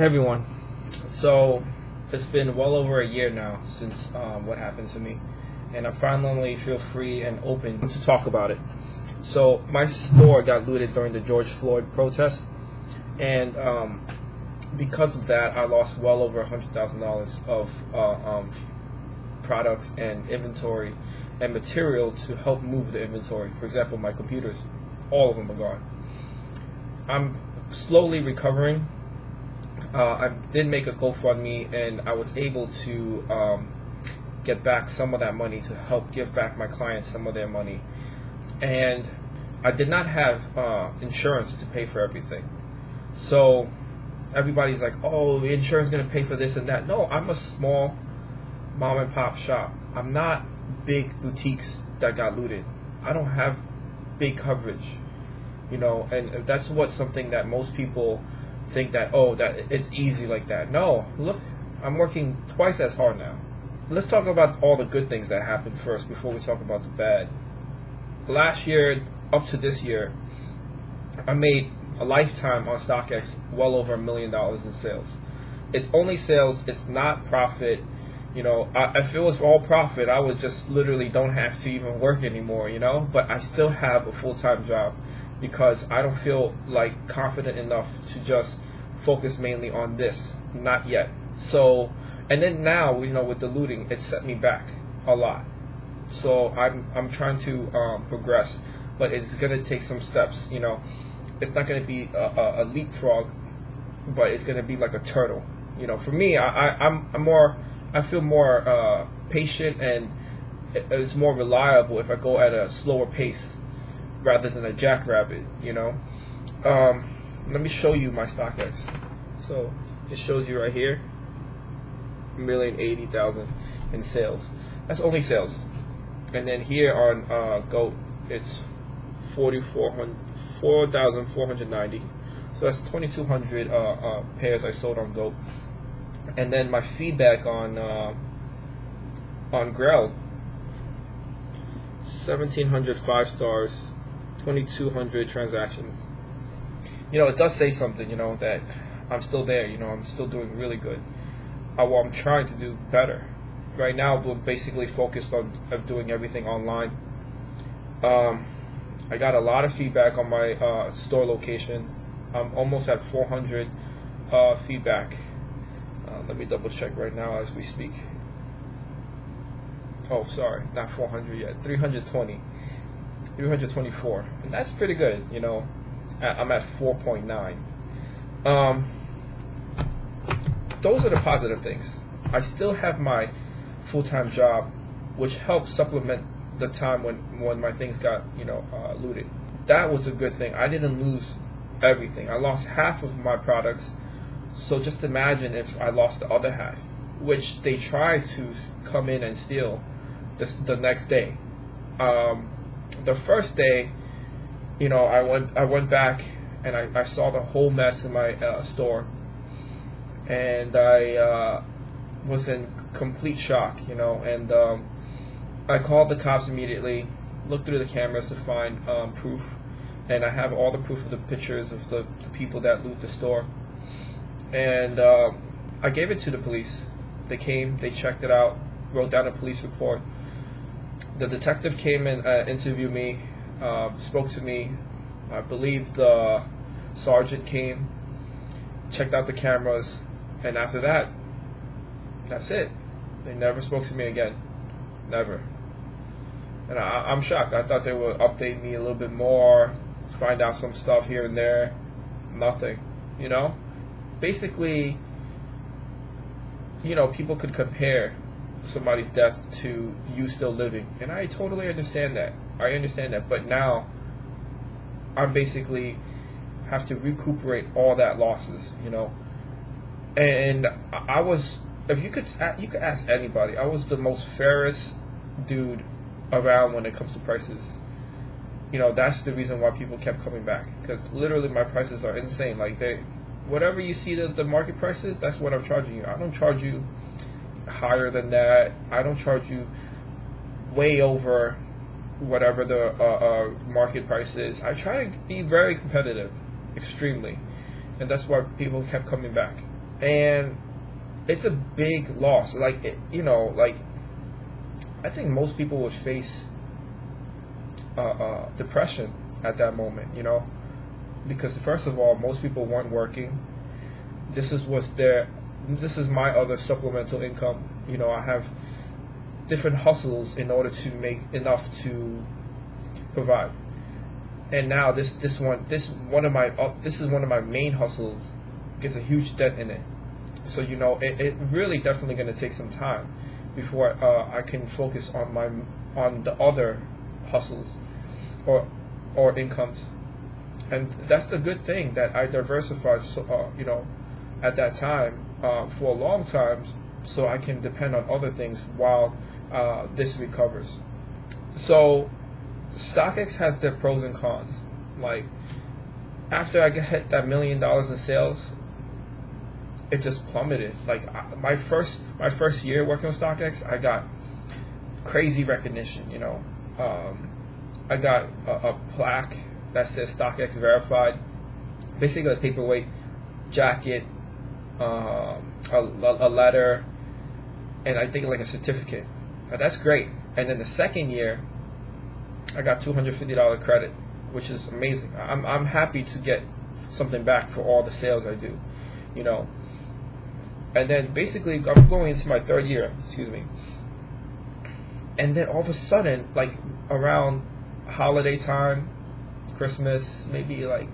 Hey everyone. So it's been well over a year now since what happened to me, and I finally feel free and open to talk about it. So my store got looted during the George Floyd protest, and because of that, I lost well over $100,000 of products and inventory and material to help move the inventory. For example, my computers, all of them are gone. I'm slowly recovering. I did make a GoFundMe, and I was able to get back some of that money to help give back my clients some of their money. And I did not have insurance to pay for everything. So everybody's like, oh, the insurance is going to pay for this and that. No, I'm a small mom and pop shop. I'm not big boutiques that got looted. I don't have big coverage, and that's something that most people think that, oh, that it's easy like that. No, look, I'm working twice as hard now. Let's talk about all the good things that happened first before we talk about the bad. Last year up to this year, I made a lifetime on StockX well over $1 million in sales. It's only sales, it's not profit. If it was all profit, I would just literally don't have to even work anymore, but I still have a full-time job because I don't feel like confident enough to just focus mainly on this, not yet. So, and then now, with the looting, it set me back a lot. So I'm trying to progress, but it's gonna take some steps. It's not gonna be a leapfrog, but it's gonna be like a turtle. For me, I feel more patient, and it's more reliable if I go at a slower pace rather than a jackrabbit. Let me show you my StockX. So it shows you right here, 1,080,000 in sales. That's only sales. And then here on GOAT, it's 4,490. So that's 2,200 pairs I sold on GOAT. And then my feedback on Grell, 1,700 5 stars, 2,200 transactions. It does say something, that I'm still there. I'm still doing really good. I'm trying to do better. Right now, we're basically focused on doing everything online. I got a lot of feedback on my store location. I'm almost at 400 feedback. Let me double check right now as we speak. Oh, sorry, not 400 yet. 324, and that's pretty good. I'm at 4.9. Those are the positive things. I still have my full-time job, which helps supplement the time when my things got looted. That was a good thing. I didn't lose everything. I lost half of my products. So just imagine if I lost the other half, which they tried to come in and steal the next day. The first day, I went back and I saw the whole mess in my store, and I was in complete shock, and I called the cops immediately, looked through the cameras to find proof, and I have all the proof of the pictures of the people that loot the store. And I gave it to the police. They came, they checked it out, wrote down a police report. The detective came and interviewed me, spoke to me. I believe the sergeant came, checked out the cameras, and after that, that's it. They never spoke to me again. Never. And I'm shocked. I thought they would update me a little bit more, find out some stuff here and there. Nothing, Basically, people could compare somebody's death to you still living, and I totally understand that. But now I'm basically have to recuperate all that losses, And I was, if you could ask anybody, I was the most fairest dude around when it comes to prices. That's the reason why people kept coming back, because literally my prices are insane. Like whatever you see the market prices, that's what I'm charging you. I don't charge you higher than that. I don't charge you way over whatever the market price is. I try to be very competitive, extremely, and that's why people kept coming back. and it's a big loss. Like like I think most people would face depression at that moment, because first of all, most people weren't working. This is my other supplemental income. I have different hustles in order to make enough to provide. And now this is one of my main hustles gets a huge dent in it. So it really definitely going to take some time before I can focus on the other hustles or incomes. And that's the good thing that I diversified, at that time for a long time, so I can depend on other things while this recovers. So StockX has their pros and cons. Like after I hit that $1 million in sales, it just plummeted. Like my first year working with StockX, I got crazy recognition. I got a plaque that says StockX verified, basically a paperweight jacket, a letter, and I think like a certificate. Now, that's great. And then the second year, I got $250 credit, which is amazing. I'm happy to get something back for all the sales I do, And then basically, I'm going into my third year, and then all of a sudden, like around holiday time, Christmas, maybe like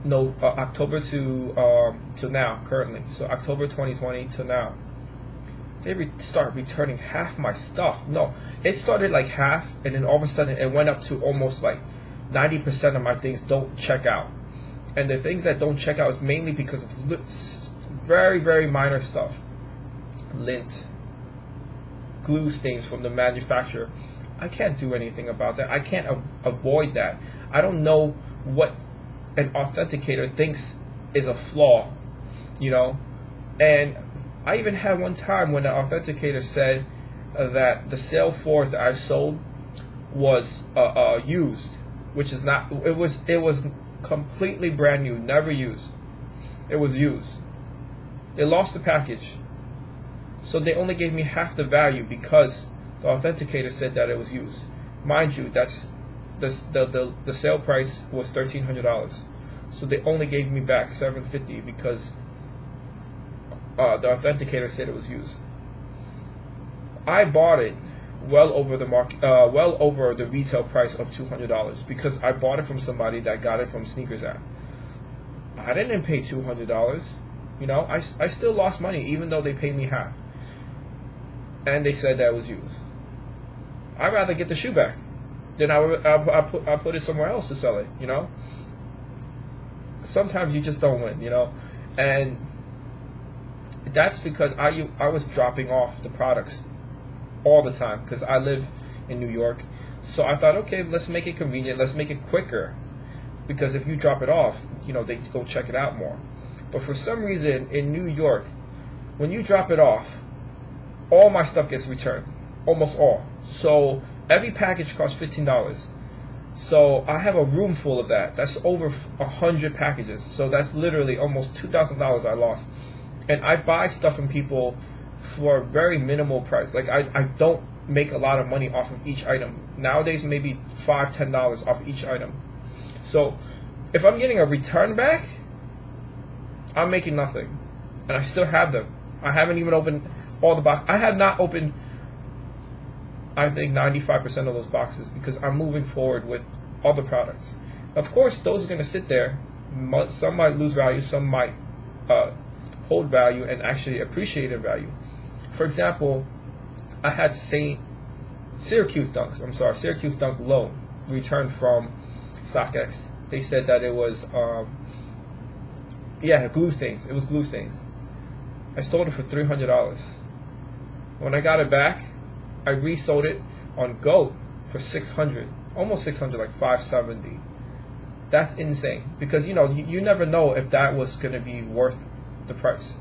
October to now, currently. So October 2020 to now, they start returning half my stuff. No, it started like half, and then all of a sudden it went up to almost like 90% of my things don't check out. And the things that don't check out is mainly because of very, very minor stuff. Lint, glue stains from the manufacturer. I can't do anything about that. I can't avoid that. I don't know what an authenticator thinks is a flaw, And I even had one time when the authenticator said that the sale forth that I sold was used, which is not. It was completely brand new, never used. It was used. They lost the package, so they only gave me half the value because the authenticator said that it was used. Mind you, that's the sale price was $1,300, so they only gave me back $750 because the authenticator said it was used. I bought it well over the retail price of $200 because I bought it from somebody that got it from Sneakers app. I didn't pay $200. I still lost money even though they paid me half. And they said that it was used. I'd rather get the shoe back than I put it somewhere else to sell it. Sometimes you just don't win. And that's because I was dropping off the products all the time because I live in New York. So I thought, okay, let's make it convenient. Let's make it quicker, because if you drop it off, they go check it out more. But for some reason in New York, when you drop it off, all my stuff gets returned, almost all. So every package costs $15. So I have a room full of that. That's over 100 packages. So that's literally almost $2,000 I lost. And I buy stuff from people for a very minimal price. Like I don't make a lot of money off of each item. Nowadays, maybe $5, $10 off each item. So if I'm getting a return back, I'm making nothing. And I still have them. I haven't even opened all the boxes. I have not opened, I think, 95% of those boxes because I'm moving forward with other products. Of course, those are going to sit there. Some might lose value. Some might hold value and actually appreciate in value. For example, I had Syracuse Dunk Low returned from StockX. They said that it was glue stains. It was glue stains. I sold it for $300. When I got it back, I resold it on Go for $600, almost $600, like $570. That's insane because you never know if that was going to be worth the price.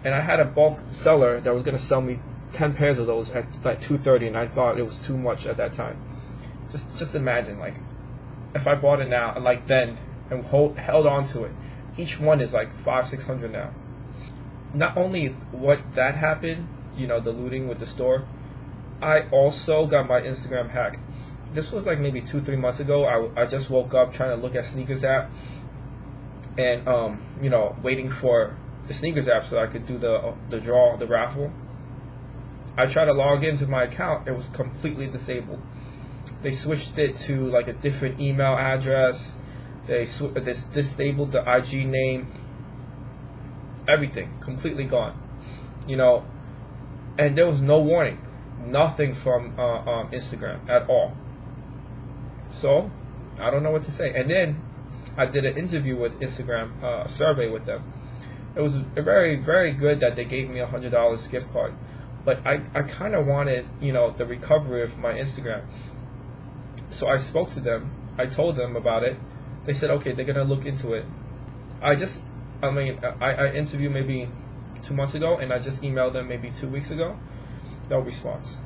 And I had a bulk seller that was going to sell me 10 pairs of those at like $230, and I thought it was too much at that time. Just imagine, like, if I bought it now, like then, and held on to it, each one is like 500-600 now. Not only what that happened, the looting with the store, I also got my Instagram hacked. This was like maybe 2-3 months ago. I just woke up trying to look at Sneakers app, and waiting for the Sneakers app so I could do the draw, the raffle. I tried to log into my account. It was completely disabled. They switched it to like a different email address. They disabled the IG name. Everything completely gone. And there was no warning, nothing from Instagram at all. So I don't know what to say. And then I did an interview with Instagram, a survey with them. It was very, very good that they gave me $100 gift card. But I kind of wanted, the recovery of my Instagram. So I spoke to them. I told them about it. They said, okay, they're going to look into it. I interviewed maybe 2 months ago, and I just emailed them maybe 2 weeks ago. No response.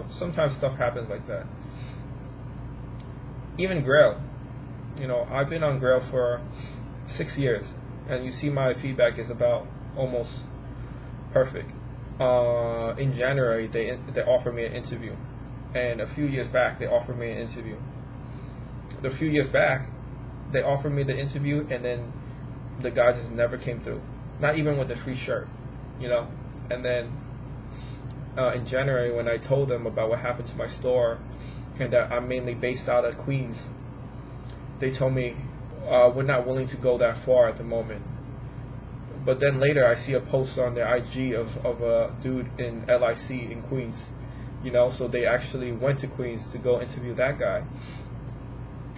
Sometimes stuff happens like that. Even Grail. I've been on Grail for 6 years, and you see my feedback is about almost perfect. In January, they offered me an interview, and a few years back, they offered me an interview. A few years back, they offered me the interview, and then the guy just never came through. Not even with the free shirt, And then in January, when I told them about what happened to my store, and that I'm mainly based out of Queens, they told me we're not willing to go that far at the moment. But then later I see a post on their IG of a dude in LIC in Queens, so they actually went to Queens to go interview that guy.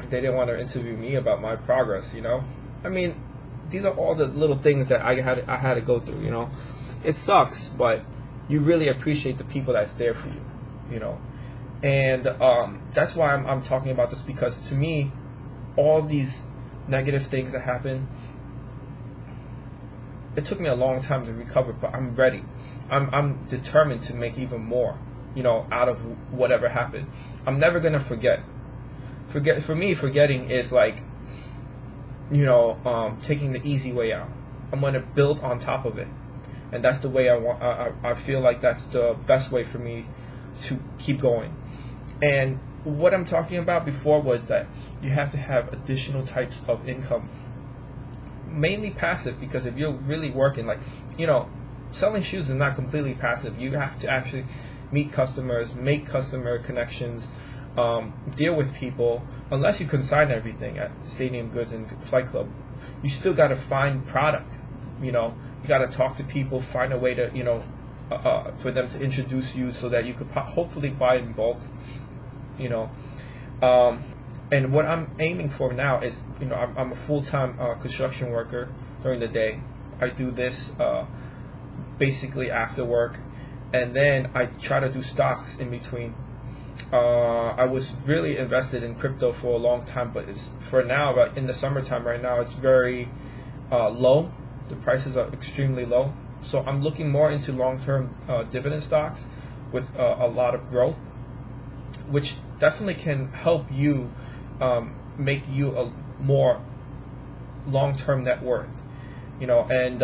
They didn't want to interview me about my progress, I mean, these are all the little things that I had to go through, It sucks, but you really appreciate the people that's there for you, And that's why I'm talking about this, because to me, all these negative things that happen, it took me a long time to recover, but I'm ready. I'm determined to make even more, out of whatever happened. I'm never gonna forget. For me, forgetting is like, taking the easy way out. I'm gonna build on top of it, and that's the way I want. I feel like that's the best way for me to keep going. And what I'm talking about before was that you have to have additional types of income. Mainly passive, because if you're really working, like, selling shoes is not completely passive. You have to actually meet customers, make customer connections, deal with people. Unless you consign everything at Stadium Goods and Flight Club, you still got to find product. You got to talk to people, find a way to, for them to introduce you so that you could hopefully buy in bulk. And what I'm aiming for now is, I'm a full-time construction worker during the day. I do this basically after work, and then I try to do stocks in between. I was really invested in crypto for a long time, but for now, in the summertime right now, it's very low. The prices are extremely low. So I'm looking more into long-term dividend stocks with a lot of growth, which definitely can help you make you a more long-term net worth, and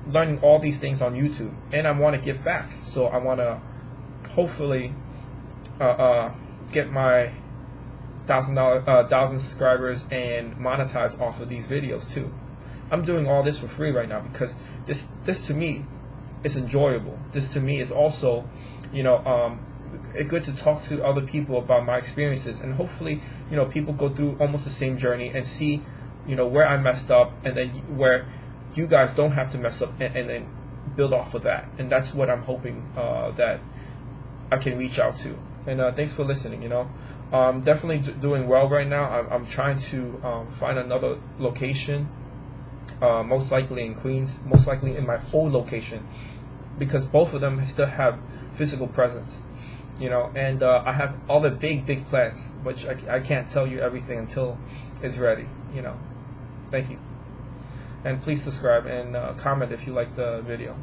learning all these things on YouTube. And I want to give back, so I want to hopefully get my 1,000 subscribers and monetize off of these videos too. I'm doing all this for free right now because this to me is enjoyable. This to me is also, it's good to talk to other people about my experiences, and hopefully, people go through almost the same journey and see, where I messed up, and then where you guys don't have to mess up, and then build off of that. And that's what I'm hoping that I can reach out to. And thanks for listening. I'm definitely doing well right now. I'm trying to find another location, most likely in Queens, most likely in my old location, because both of them still have physical presence. And I have all the big plans, which I can't tell you everything until it's ready. Thank you. And please subscribe and comment if you like the video.